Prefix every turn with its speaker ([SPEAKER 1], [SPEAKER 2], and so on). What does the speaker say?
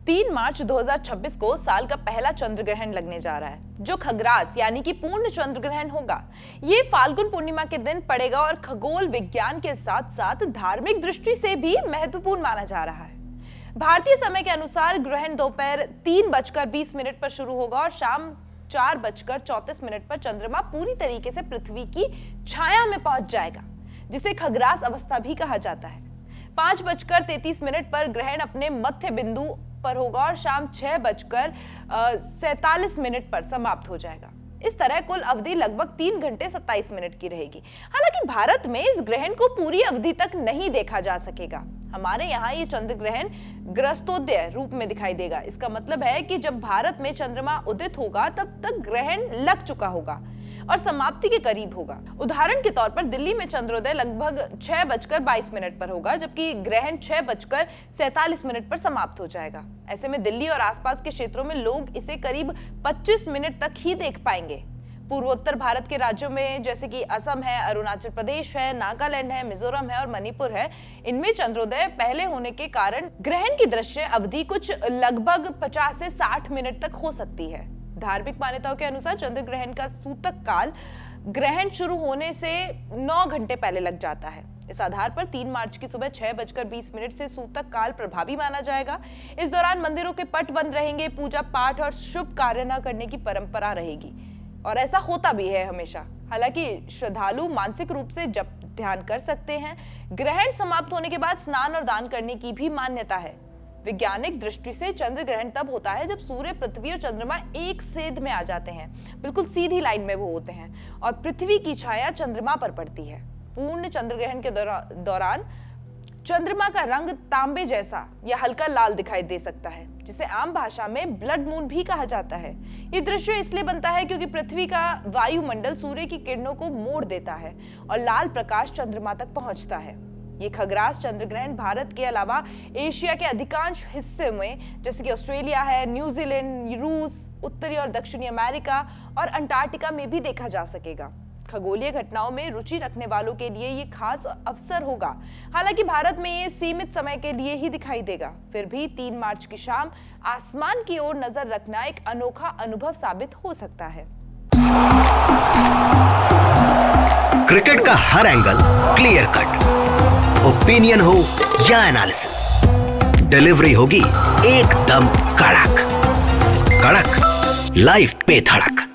[SPEAKER 1] 3 मार्च 2026 को साल का पहला चंद्र ग्रहण लगने जा रहा है, जो खग्रास यानी कि पूर्ण चंद्र ग्रहण होगा। ये फाल्गुन पूर्णिमा के दिन पड़ेगा और खगोल विज्ञान के साथ साथ धार्मिक दृष्टि से भी महत्वपूर्ण माना जा रहा है। भारतीय समय के अनुसार ग्रहण दोपहर 3:20 पर शुरू होगा और शाम 4:34 पर चंद्रमा पूरी तरीके से पृथ्वी की छाया में पहुंच जाएगा, जिसे खग्रास अवस्था भी कहा जाता है। 5:33 पर ग्रहण अपने मध्य बिंदु पर होगा और शाम 6:47 पर समाप्त हो जाएगा। इस तरह कुल अवधि लगभग 3 घंटे 27 मिनट की रहेगी। हालांकि भारत में इस ग्रहण को पूरी अवधि तक नहीं देखा जा सकेगा। हमारे यहाँ ये चंद्र ग्रहण ग्रस्तोदय रूप में दिखाई देगा। इसका मतलब है कि जब भारत में चंद्रमा उदित होगा तब तक ग्रहण लग चुका होगा और समाप्ति के करीब होगा। उदाहरण के तौर पर दिल्ली में चंद्रोदय लगभग 6:22 पर होगा, जबकि ग्रहण 6:47 पर समाप्त हो जाएगा। ऐसे में दिल्ली और आसपास के क्षेत्रों में लोग इसे करीब 25 मिनट तक ही देख पाएंगे। पूर्वोत्तर भारत के राज्यों में जैसे कि असम है, अरुणाचल प्रदेश है, नागालैंड है, मिजोरम है और मणिपुर है, इनमें चंद्रोदय पहले होने के कारण ग्रहण की दृश्य अवधि कुछ लगभग 50 से 60 मिनट तक हो सकती है। धार्मिक मान्यताओं के अनुसार चंद्र ग्रहण का सूतक काल ग्रहण शुरू होने से 9 घंटे पहले लग जाता है। इस आधार पर 3 मार्च की सुबह 6:20 से सूतक काल प्रभावी माना जाएगा। इस दौरान मंदिरों के पट बंद रहेंगे, पूजा पाठ और शुभ कार्य न करने की परंपरा रहेगी और ऐसा होता भी है हमेशा। हालांकि श्रद्धालु मानसिक रूप से जप ध्यान कर सकते हैं। ग्रहण समाप्त होने के बाद स्नान और दान करने की भी मान्यता है। वैज्ञानिक दृष्टि से चंद्र ग्रहण तब होता है जब सूर्य, पृथ्वी और चंद्रमा एक सेध में आ जाते हैं, बिल्कुल सीधी लाइन में वो होते हैं और पृथ्वी की छाया चंद्रमा पर पड़ती है। पूर्ण चंद्र ग्रहण के दौरान चंद्रमा का रंग तांबे जैसा या हल्का लाल दिखाई दे सकता है, जिसे आम भाषा में ब्लड मून भी कहा जाता है। ये दृश्य इसलिए बनता है क्योंकि पृथ्वी का वायुमंडल सूर्य की किरणों को मोड़ देता है और लाल प्रकाश चंद्रमा तक पहुंचता है। ये खग्रास चंद्र ग्रहण भारत के अलावा एशिया के अधिकांश हिस्से में जैसे कि ऑस्ट्रेलिया है, न्यूजीलैंड, रूस, उत्तरी और दक्षिणी अमेरिका और अंटार्कटिका में भी देखा जा सकेगा। खगोलीय घटनाओं में रुचि रखने वालों के लिए ये खास अवसर होगा। हालांकि भारत में ये सीमित समय के लिए ही दिखाई देगा। फिर भी 3 मार्च की शाम आसमान की ओर नजर रखना एक अनोखा अनुभव साबित हो सकता है।
[SPEAKER 2] क्रिकेट का हर एंगल क्लियर कट, ओपिनियन हो या एनालिसिस, डिलीवरी होगी एकदम कड़क। कड़क लाइव पे धड़क।